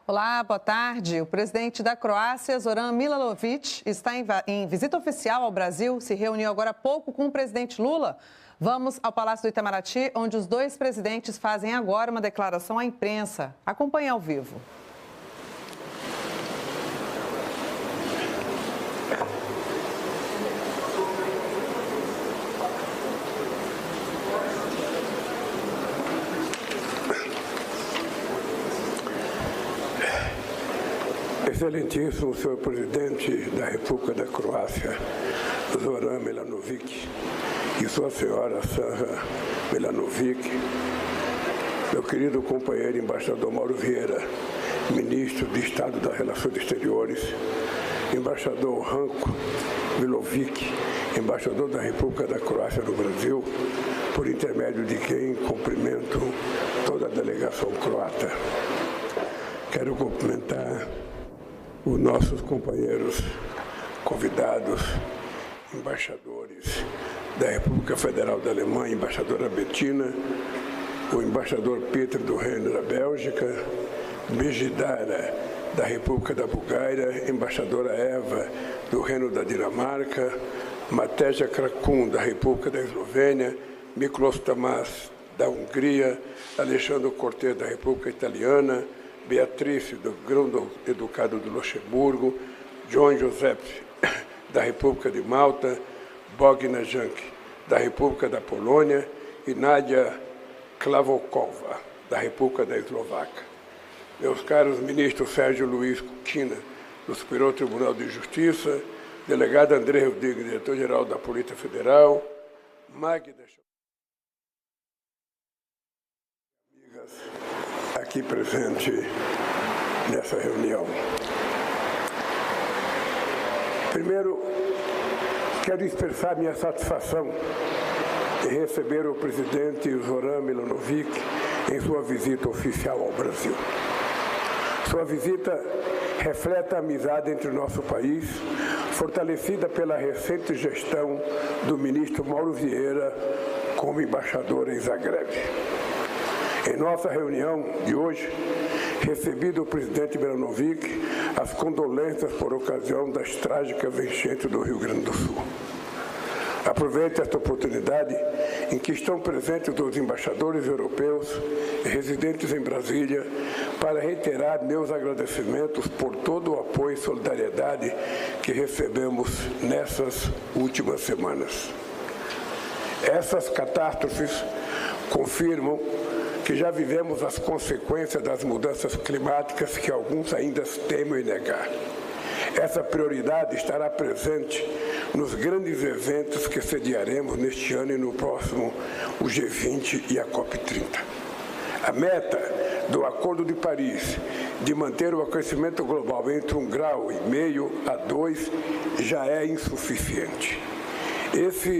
Olá, boa tarde. O presidente da Croácia, Zoran Milanovic, está em visita oficial ao Brasil. Se reuniu agora há pouco com o presidente Lula. Vamos ao Palácio do Itamaraty, onde os dois presidentes fazem agora uma declaração à imprensa. Acompanhe ao vivo. Excelentíssimo senhor presidente da República da Croácia, Zoran Milanovic, e sua senhora Sanja Milanovic, meu querido companheiro embaixador Mauro Vieira, ministro de Estado das Relações Exteriores, embaixador Ranko Milovic, embaixador da República da Croácia no Brasil, por intermédio de quem cumprimento toda a delegação croata. Quero cumprimentar os nossos companheiros convidados, embaixadores da República Federal da Alemanha, embaixadora Bettina, o embaixador Peter do Reino da Bélgica, Mejidara da República da Bulgária, embaixadora Eva do Reino da Dinamarca, Mateja Krakun da República da Eslovênia, Miklos Tamás da Hungria, Alexandre Cortés da República Italiana, Beatrice, do Grão-Ducado do Luxemburgo, John Joseph, da República de Malta, Bogna Jank, da República da Polônia, e Nadia Klavokova, da República da Eslováquia. Meus caros ministros Sérgio Luiz Kuchina, do Superior Tribunal de Justiça, delegado André Rodrigues, diretor-geral da Polícia Federal, Magda aqui presente nessa reunião. Primeiro, quero expressar minha satisfação de receber o presidente Zoran Milanovic em sua visita oficial ao Brasil. Sua visita reflete a amizade entre o nosso país, fortalecida pela recente gestão do ministro Mauro Vieira como embaixador em Zagreb. Em nossa reunião de hoje, recebi do presidente Milanovic as condolências por ocasião das trágicas enchentes do Rio Grande do Sul. Aproveito esta oportunidade em que estão presentes os embaixadores europeus residentes em Brasília para reiterar meus agradecimentos por todo o apoio e solidariedade que recebemos nessas últimas semanas. Essas catástrofes confirmam que já vivemos as consequências das mudanças climáticas que alguns ainda temem negar. Essa prioridade estará presente nos grandes eventos que sediaremos neste ano e no próximo, o G20 e a COP30. A meta do Acordo de Paris de manter o aquecimento global entre 1,5 grau a 2 já é insuficiente. Essa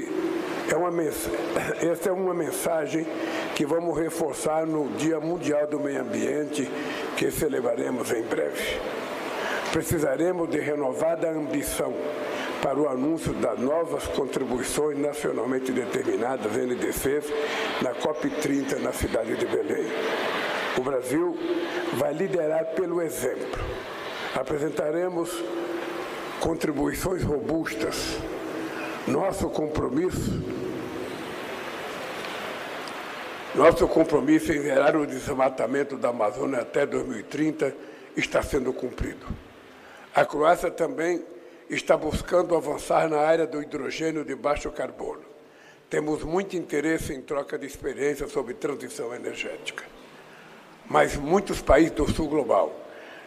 é uma mensagem que vamos reforçar no Dia Mundial do Meio Ambiente, que celebraremos em breve. Precisaremos de renovada ambição para o anúncio das novas contribuições nacionalmente determinadas, NDCs, na COP30 na cidade de Belém. O Brasil vai liderar pelo exemplo. Apresentaremos contribuições robustas. Nosso compromisso em zerar o desmatamento da Amazônia até 2030 está sendo cumprido. A Croácia também está buscando avançar na área do hidrogênio de baixo carbono. Temos muito interesse em troca de experiências sobre transição energética. Mas muitos países do sul global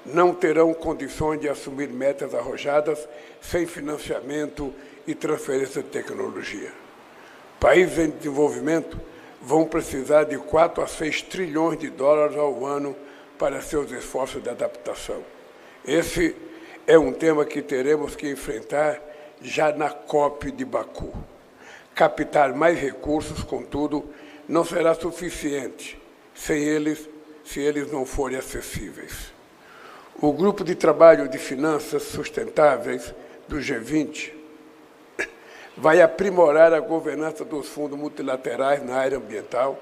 não terão condições de assumir metas arrojadas sem financiamento e transferência de tecnologia. Países em desenvolvimento vão precisar de 4 a 6 trilhões de dólares ao ano para seus esforços de adaptação. Esse é um tema que teremos que enfrentar já na COP de Baku. Captar mais recursos, contudo, não será suficiente se eles não forem acessíveis. O Grupo de Trabalho de Finanças Sustentáveis do G20 vai aprimorar a governança dos fundos multilaterais na área ambiental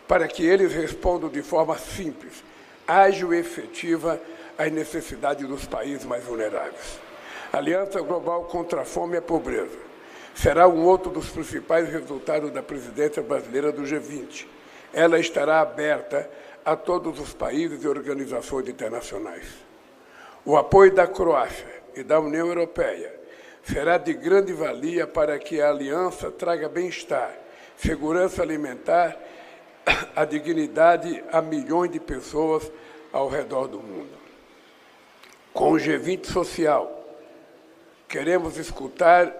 para que eles respondam de forma simples, ágil e efetiva às necessidades dos países mais vulneráveis. A Aliança Global contra a Fome e a Pobreza será um outro dos principais resultados da presidência brasileira do G20. Ela estará aberta a todos os países e organizações internacionais. O apoio da Croácia e da União Europeia será de grande valia para que a aliança traga bem-estar, segurança alimentar, a dignidade a milhões de pessoas ao redor do mundo. Com o G20 social, queremos escutar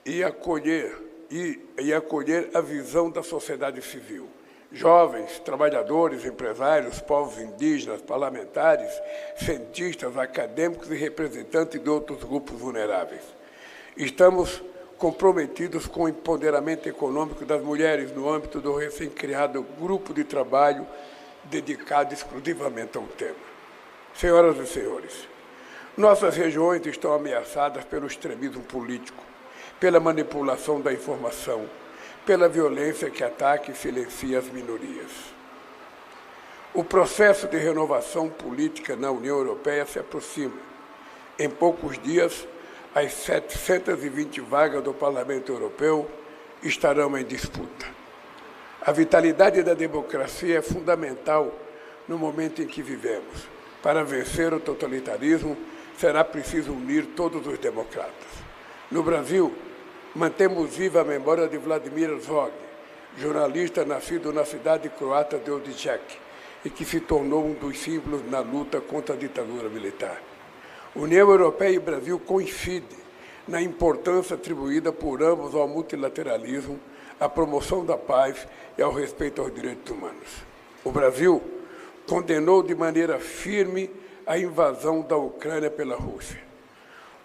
e acolher a visão da sociedade civil. Jovens, trabalhadores, empresários, povos indígenas, parlamentares, cientistas, acadêmicos e representantes de outros grupos vulneráveis. Estamos comprometidos com o empoderamento econômico das mulheres no âmbito do recém-criado grupo de trabalho dedicado exclusivamente ao tema. Senhoras e senhores, nossas regiões estão ameaçadas pelo extremismo político, pela manipulação da informação, pela violência que ataca e silencia as minorias. O processo de renovação política na União Europeia se aproxima. Em poucos dias, as 720 vagas do Parlamento Europeu estarão em disputa. A vitalidade da democracia é fundamental no momento em que vivemos. Para vencer o totalitarismo, será preciso unir todos os democratas. No Brasil, mantemos viva a memória de Vladimir Zog, jornalista nascido na cidade croata de Osijek e que se tornou um dos símbolos na luta contra a ditadura militar. União Europeia e Brasil coincidem na importância atribuída por ambos ao multilateralismo, à promoção da paz e ao respeito aos direitos humanos. O Brasil condenou de maneira firme a invasão da Ucrânia pela Rússia.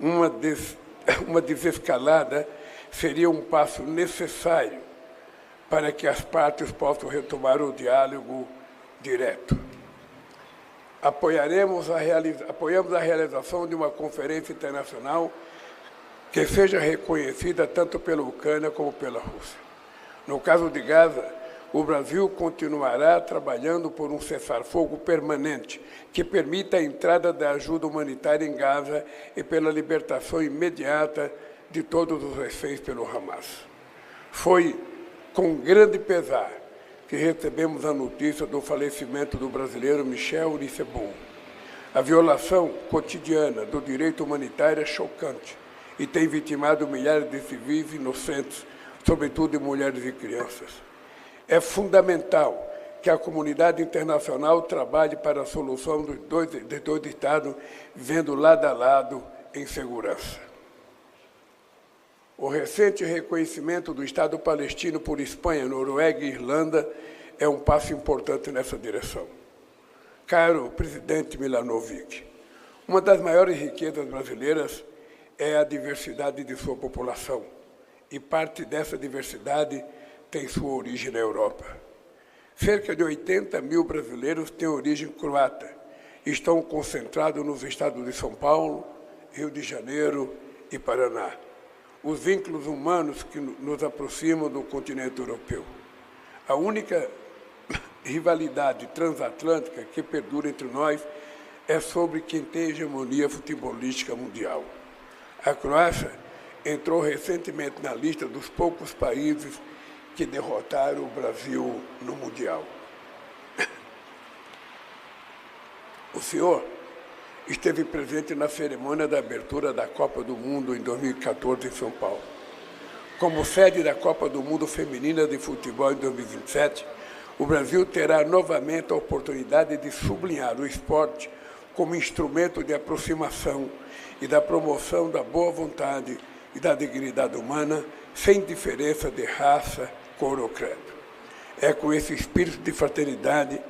Uma desescalada seria um passo necessário para que as partes possam retomar o diálogo direto. Apoiamos a realização de uma conferência internacional que seja reconhecida tanto pela Ucrânia como pela Rússia. No caso de Gaza, o Brasil continuará trabalhando por um cessar-fogo permanente que permita a entrada da ajuda humanitária em Gaza e pela libertação imediata de todos os reféns pelo Hamas. Foi com grande pesar que recebemos a notícia do falecimento do brasileiro Michel Unicebon. A violação cotidiana do direito humanitário é chocante e tem vitimado milhares de civis inocentes, sobretudo de mulheres e crianças. É fundamental que a comunidade internacional trabalhe para a solução dos dois estados, vivendo lado a lado em segurança. O recente reconhecimento do Estado palestino por Espanha, Noruega e Irlanda é um passo importante nessa direção. Caro presidente Milanovic, uma das maiores riquezas brasileiras é a diversidade de sua população, e parte dessa diversidade tem sua origem na Europa. Cerca de 80 mil brasileiros têm origem croata e estão concentrados nos estados de São Paulo, Rio de Janeiro e Paraná. Os vínculos humanos que nos aproximam do continente europeu. A única rivalidade transatlântica que perdura entre nós é sobre quem tem hegemonia futebolística mundial. A Croácia entrou recentemente na lista dos poucos países que derrotaram o Brasil no Mundial. O senhor esteve presente na cerimônia da abertura da Copa do Mundo em 2014 em São Paulo. Como sede da Copa do Mundo Feminina de Futebol em 2027, o Brasil terá novamente a oportunidade de sublinhar o esporte como instrumento de aproximação e da promoção da boa vontade e da dignidade humana, sem diferença de raça, cor ou credo. É com esse espírito de fraternidade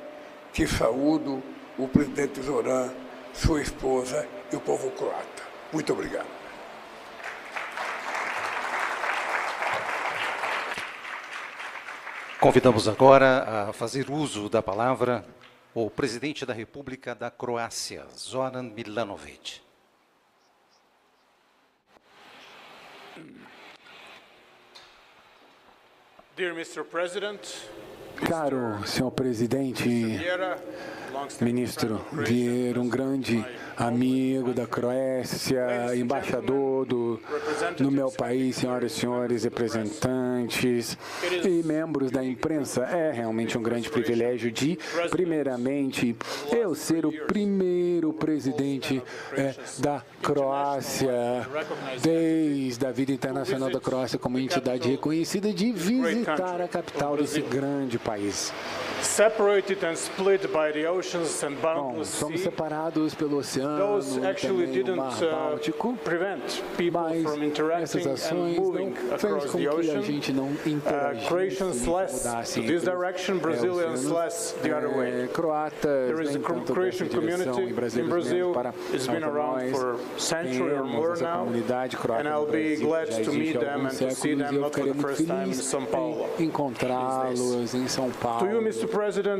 que saúdo o presidente Zoran, sua esposa e o povo croata. Muito obrigado. Convidamos agora a fazer uso da palavra o presidente da República da Croácia, Zoran Milanovic. Dear Mr. President, Caro senhor presidente, ministro Vieira, um grande amigo da Croácia, embaixador no meu país, senhoras e senhores representantes e membros da imprensa. É realmente um grande privilégio de, primeiramente, eu ser o primeiro presidente da Croácia, desde a vida internacional da Croácia como entidade reconhecida, de visitar a capital desse grande país. Bom, somos separados pelo oceano e também o Mar Báltico, mas essas ações não fez com que a gente não interagisse, mudasse entre croatas, nem tanto dessa direção, e brasileiros mesmo para nós. Temos essa comunidade croata no Brasil, já existe há alguns séculos, e eu ficaria muito feliz em encontrá-los em São Paulo.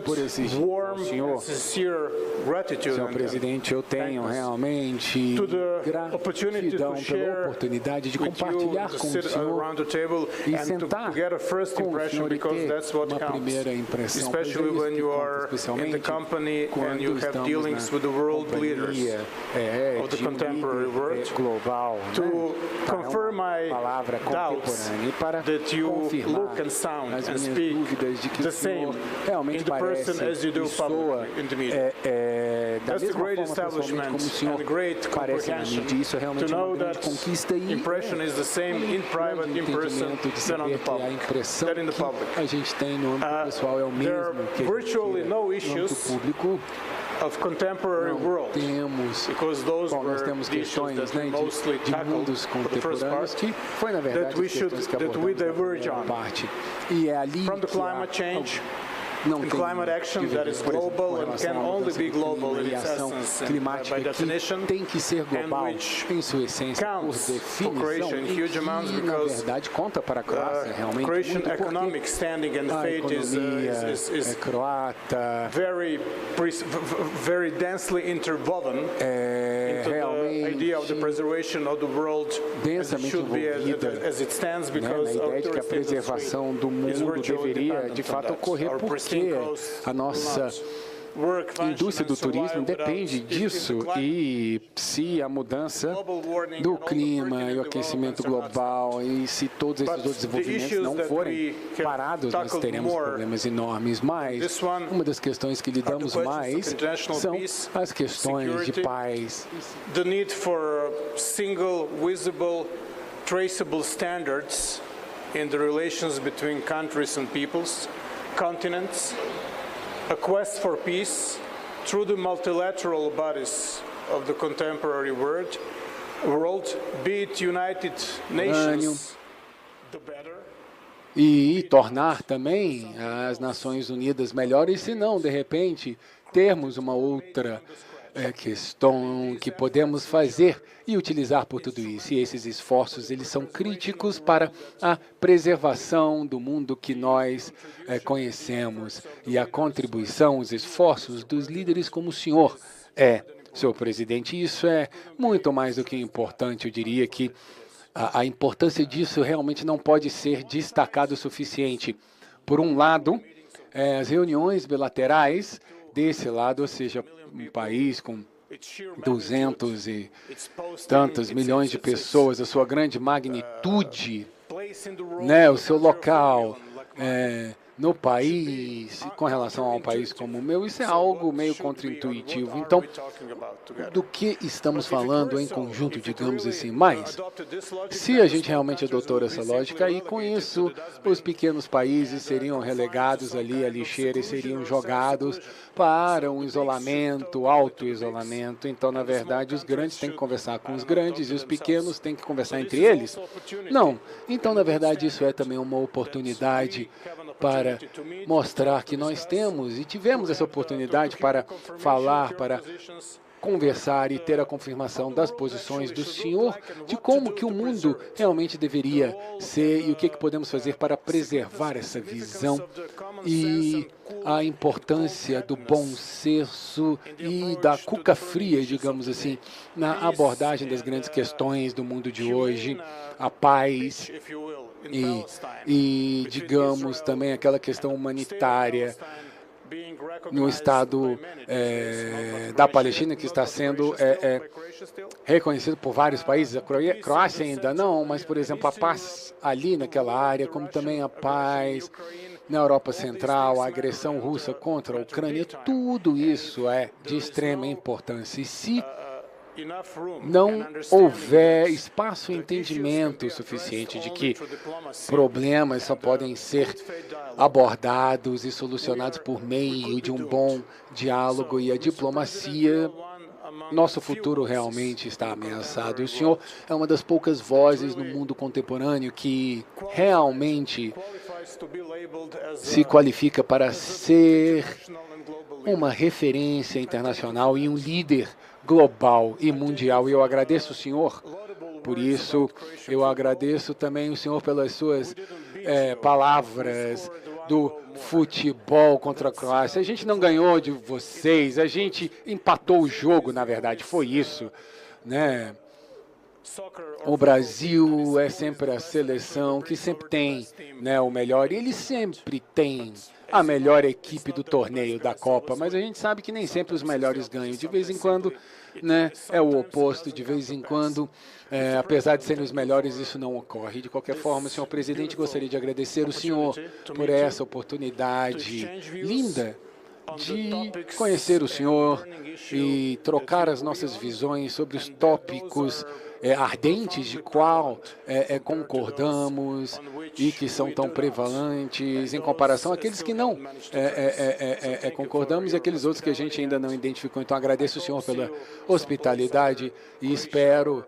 Por esse senhor presidente, eu tenho realmente gratidão pela oportunidade de compartilhar com o senhor e sentar com o senhor e ter uma primeira impressão, especialmente quando estamos na companhia de um líder global, uma palavra contemporânea, e para confirmar as minhas dúvidas de que o senhor realmente parece e soa da mesma forma pessoalmente como o senhor parece na mídia. Isso é realmente uma grande conquista e um grande entendimento de saber que a impressão que a gente tem no âmbito pessoal é o mesmo que a gente no âmbito público. Nós temos questões, né, de mundos contemporâneos que foi, na verdade, as questões que abordamos na primeira parte. E é ali que não tem climate action that is global and can only be global in its essence and by definition, tem que ser global em sua essência por definição, e que, na verdade, conta para a Croácia realmente muito, porque a economia croata very densely interwoven into the idea of the preservation of the world as it should be, as it stands, because na ideia de que a preservação do mundo deveria, de fato, ocorrer porque a nossa indústria do turismo depende disso, e se a mudança do clima e o aquecimento global, e se todos esses outros desenvolvimentos não forem parados, nós teremos problemas enormes. Mas uma das questões que lidamos mais são as questões de paz. The need for single, visible, traceable standards in the relations between countries and peoples, continents, a quest for peace through the multilateral bodies of the contemporary world, be it United Nations, the better. E tornar também as Nações Unidas melhores, se não, de repente, termos uma outra questão que podemos fazer e utilizar por tudo isso. E esses esforços, eles são críticos para a preservação do mundo que nós conhecemos, e a contribuição, os esforços dos líderes como o senhor senhor presidente. Isso é muito mais do que importante. Eu diria que a importância disso realmente não pode ser destacado o suficiente. Por um lado, as reuniões bilaterais desse lado, ou seja, um país com 200 e tantos milhões de pessoas, a sua grande magnitude, o seu local no país, com relação a um país como o meu, isso é algo meio contraintuitivo. Então, do que estamos falando em conjunto, digamos assim? Mas, se a gente realmente adotou essa lógica, e com isso, os pequenos países seriam relegados ali à lixeira e seriam jogados para um isolamento, auto-isolamento. Então, na verdade, os grandes têm que conversar com os grandes e os pequenos têm que conversar entre eles? Não. Então, na verdade, isso é também uma oportunidade para mostrar que nós temos e tivemos essa oportunidade para falar, para conversar e ter a confirmação das posições do senhor de como que o mundo realmente deveria ser e o que podemos fazer para preservar essa visão e a importância do bom senso e da cuca fria, digamos assim, na abordagem das grandes questões do mundo de hoje, a paz e digamos, também aquela questão humanitária no Estado da Palestina, que está sendo reconhecido por vários países. A Croácia ainda não, mas, por exemplo, a paz ali naquela área, como também a paz na Europa Central, a agressão russa contra a Ucrânia, tudo isso é de extrema importância. E se não houver espaço e entendimento suficiente de que problemas só podem ser abordados e solucionados por meio de um bom diálogo e a diplomacia, nosso futuro realmente está ameaçado. O senhor é uma das poucas vozes no mundo contemporâneo que realmente se qualifica para ser uma referência internacional e um líder global e mundial. E eu agradeço o senhor por isso. Eu agradeço também o senhor pelas suas palavras do futebol contra a Croácia. A gente não ganhou de vocês, a gente empatou o jogo, na verdade, foi isso, né? O Brasil é sempre a seleção que sempre tem, né, o melhor, e ele sempre tem a melhor equipe do torneio da Copa, mas a gente sabe que nem sempre os melhores ganham. De vez em quando, né, é o oposto, de vez em quando, apesar de serem os melhores, isso não ocorre. De qualquer forma, senhor presidente, gostaria de agradecer o senhor por essa oportunidade linda de conhecer o senhor e trocar as nossas visões sobre os tópicos ardentes de qual concordamos e que são tão prevalentes em comparação àqueles que não concordamos e aqueles outros que a gente ainda não identificou. Então, agradeço o senhor pela hospitalidade e espero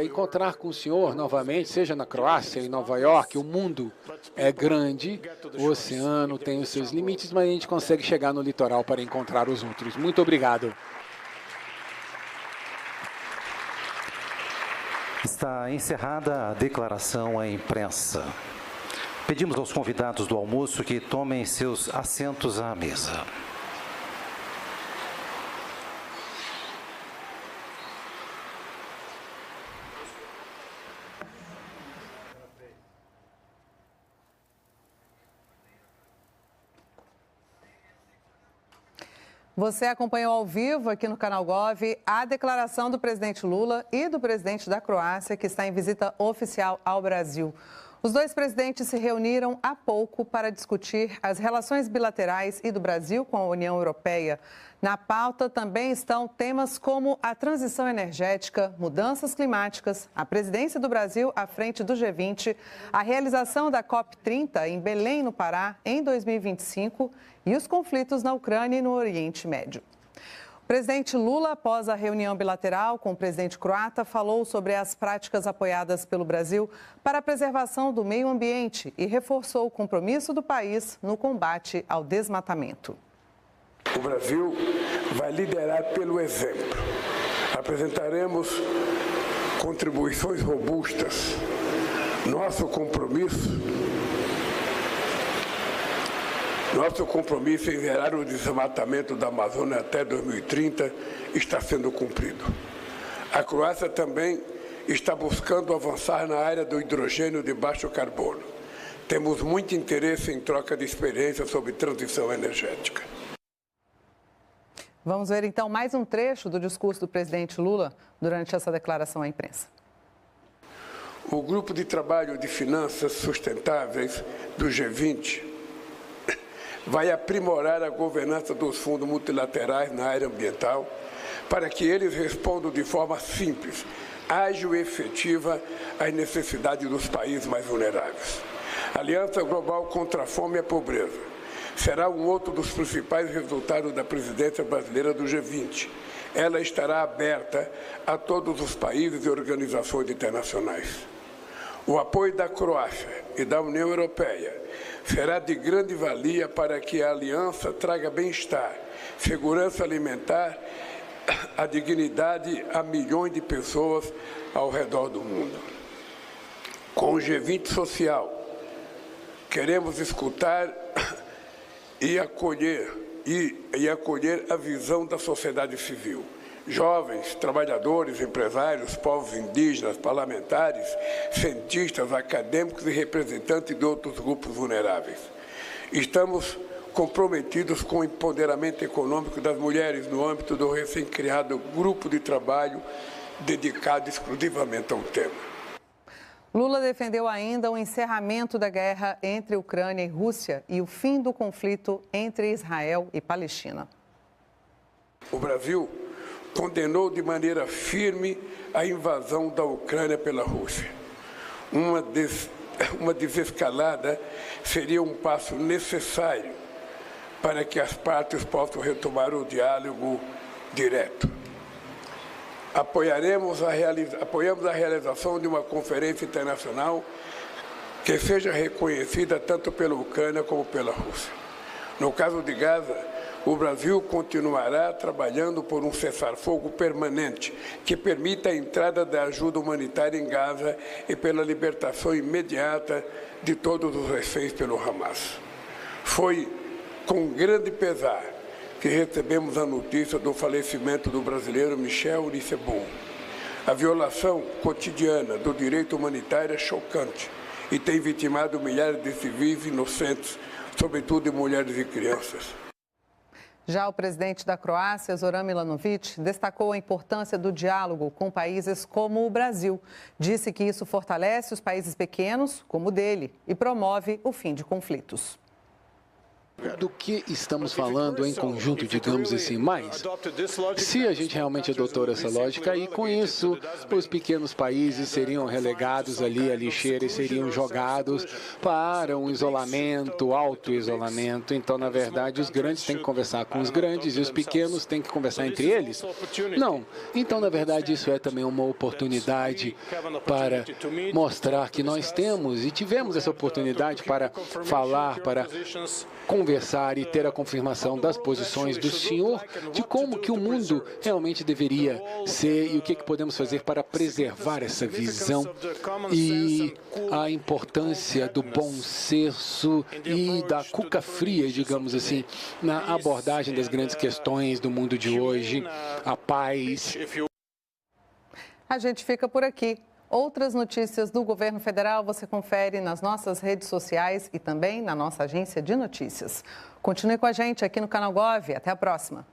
encontrar com o senhor novamente, seja na Croácia, em Nova York. O mundo é grande, o oceano tem os seus limites, mas a gente consegue chegar no litoral para encontrar os outros. Muito obrigado. Está encerrada a declaração à imprensa. Pedimos aos convidados do almoço que tomem seus assentos à mesa. Você acompanhou ao vivo aqui no Canal Gov a declaração do presidente Lula e do presidente da Croácia, que está em visita oficial ao Brasil. Os dois presidentes se reuniram há pouco para discutir as relações bilaterais e do Brasil com a União Europeia. Na pauta também estão temas como a transição energética, mudanças climáticas, a presidência do Brasil à frente do G20, a realização da COP30 em Belém, no Pará, em 2025 e os conflitos na Ucrânia e no Oriente Médio. O presidente Lula, após a reunião bilateral com o presidente croata, falou sobre as práticas apoiadas pelo Brasil para a preservação do meio ambiente e reforçou o compromisso do país no combate ao desmatamento. O Brasil vai liderar pelo exemplo. Apresentaremos contribuições robustas. Nosso compromisso em zerar o desmatamento da Amazônia até 2030 está sendo cumprido. A Croácia também está buscando avançar na área do hidrogênio de baixo carbono. Temos muito interesse em troca de experiências sobre transição energética. Vamos ver, então, mais um trecho do discurso do presidente Lula durante essa declaração à imprensa. O Grupo de Trabalho de Finanças Sustentáveis do G20 vai aprimorar a governança dos fundos multilaterais na área ambiental para que eles respondam de forma simples, ágil e efetiva às necessidades dos países mais vulneráveis. A Aliança Global contra a Fome e a Pobreza será um outro dos principais resultados da presidência brasileira do G20. Ela estará aberta a todos os países e organizações internacionais. O apoio da Croácia e da União Europeia será de grande valia para que a aliança traga bem-estar, segurança alimentar, a dignidade a milhões de pessoas ao redor do mundo. Com o G20 social, queremos escutar e acolher a visão da sociedade civil. Jovens, trabalhadores, empresários, povos indígenas, parlamentares, cientistas, acadêmicos e representantes de outros grupos vulneráveis. Estamos comprometidos com o empoderamento econômico das mulheres no âmbito do recém-criado grupo de trabalho dedicado exclusivamente ao tema. Lula defendeu ainda o encerramento da guerra entre Ucrânia e Rússia e o fim do conflito entre Israel e Palestina. O Brasil condenou de maneira firme a invasão da Ucrânia pela Rússia. Uma desescalada seria um passo necessário para que as partes possam retomar o diálogo direto. Apoiamos a realização de uma conferência internacional que seja reconhecida tanto pela Ucrânia como pela Rússia. No caso de Gaza, o Brasil continuará trabalhando por um cessar-fogo permanente que permita a entrada da ajuda humanitária em Gaza e pela libertação imediata de todos os reféns pelo Hamas. Foi com grande pesar que recebemos a notícia do falecimento do brasileiro Michel Unicebon. A violação cotidiana do direito humanitário é chocante e tem vitimado milhares de civis inocentes, sobretudo mulheres e crianças. Já o presidente da Croácia, Zoran Milanovic, destacou a importância do diálogo com países como o Brasil. Disse que isso fortalece os países pequenos, como o dele, e promove o fim de conflitos. Do que estamos falando em conjunto, digamos assim, mas se a gente realmente adotou essa lógica, e com isso os pequenos países seriam relegados ali à lixeira e seriam jogados para um isolamento, auto-isolamento. Então, na verdade, os grandes têm que conversar com os grandes e os pequenos têm que conversar entre eles? Não. Então, na verdade, isso é também uma oportunidade para mostrar que nós temos e tivemos essa oportunidade para falar, para conversar e ter a confirmação das posições do senhor de como que o mundo realmente deveria ser e o que podemos fazer para preservar essa visão e a importância do bom senso e da cuca fria, digamos assim, na abordagem das grandes questões do mundo de hoje, a paz. A gente fica por aqui. Outras notícias do governo federal você confere nas nossas redes sociais e também na nossa agência de notícias. Continue com a gente aqui no Canal Gov. Até a próxima.